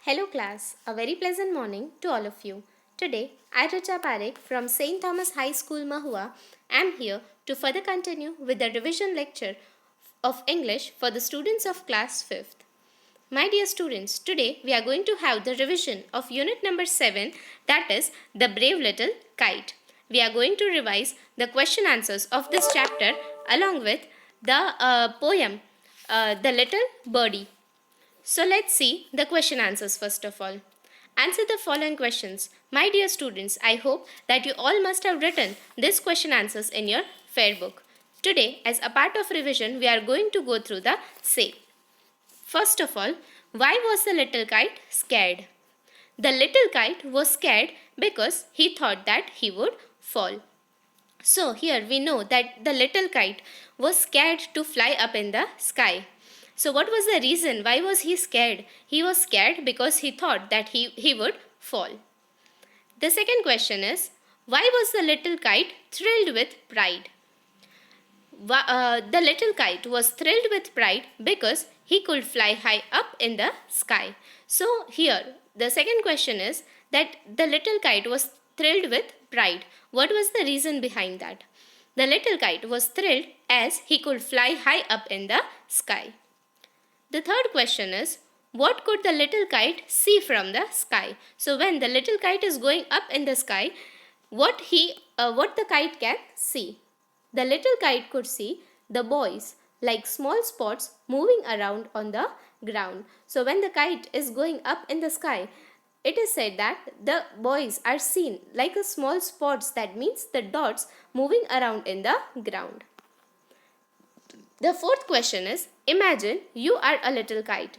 Hello class, a very pleasant morning to all of you. Today, I Richa Parekh from St. Thomas High School Mahua am here to further continue with the revision lecture of English for the students of class 5th. My dear students, today we are going to have the revision of unit number 7, that is The Brave Little Kite. We are going to revise the question answers of this chapter along with the poem The Little Birdie. So let's see the question answers first of all. Answer the following questions. My dear students, I hope that you all must have written these question answers in your fair book. Today, as a part of revision, we are going to go through the say. First of all, why was the little kite scared? The little kite was scared because he thought that he would fall. So here we know that the little kite was scared to fly up in the sky. So what was the reason? Why was he scared? He was scared because he thought that he would fall. The second question is, why was the little kite thrilled with pride? The little kite was thrilled with pride because he could fly high up in the sky. So here the second question is that the little kite was thrilled with pride. What was the reason behind that? The little kite was thrilled as he could fly high up in the sky. The third question is, what could the little kite see from the sky? So when the little kite is going up in the sky, what the kite can see? The little kite could see the boys like small spots moving around on the ground. So when the kite is going up in the sky, it is said that the boys are seen like a small spots, that means the dots moving around in the ground. The fourth question is, imagine you are a little kite.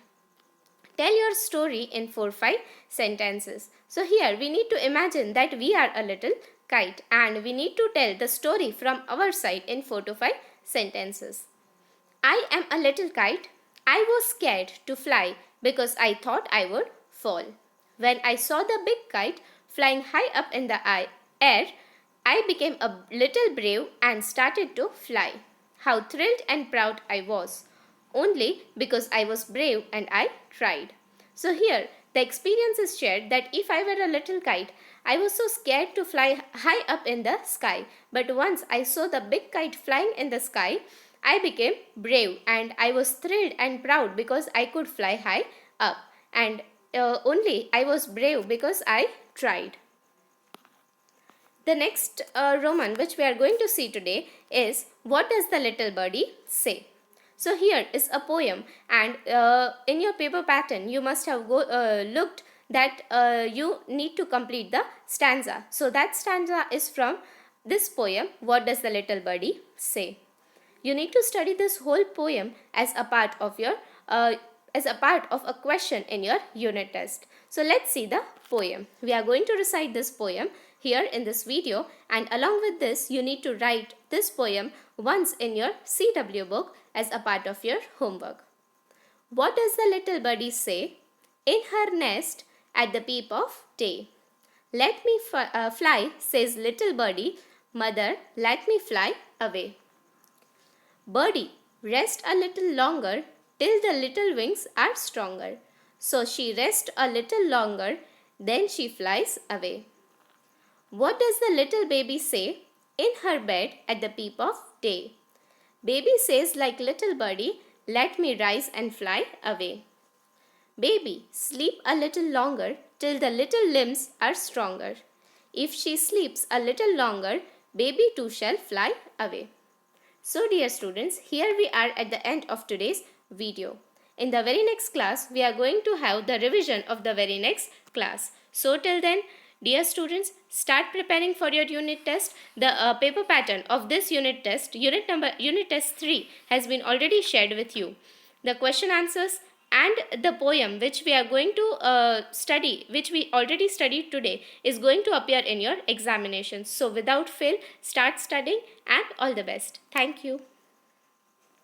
Tell your story in 4-5 sentences. So here we need to imagine that we are a little kite and we need to tell the story from our side in 4-5 sentences. I am a little kite. I was scared to fly because I thought I would fall. When I saw the big kite flying high up in the air, I became a little brave and started to fly. How thrilled and proud I was, only because I was brave and I tried. So here the experience is shared that if I were a little kite, I was so scared to fly high up in the sky. But once I saw the big kite flying in the sky, I became brave and I was thrilled and proud because I could fly high up. And only I was brave because I tried. The next Roman which we are going to see today is, what does the little birdie say? So here is a poem, and in your paper pattern you must have looked that you need to complete the stanza. So that stanza is from this poem, What Does the Little Birdie Say? You need to study this whole poem as a part of your a question in your unit test. So let's see the poem. We are going to recite this poem here in this video, and along with this you need to write this poem once in your CW book as a part of your homework. What does the little birdie say? In her nest at the peep of day. Let me fly, says little birdie. Mother, let me fly away. Birdie, rest a little longer till the little wings are stronger. So she rests a little longer, then she flies away. What does the little baby say? In her bed at the peep of day. Baby says like little birdie, let me rise and fly away. Baby, sleep a little longer till the little limbs are stronger. If she sleeps a little longer, baby too shall fly away. So dear students, here we are at the end of today's video. In the very next class, we are going to have the revision of the very next class. So till then, dear students, start preparing for your unit test. The paper pattern of this unit test, unit test 3 has been already shared with you. The question answers and the poem which we are going to study, which we already studied today, is going to appear in your examinations. So without fail, start studying and all the best. Thank you.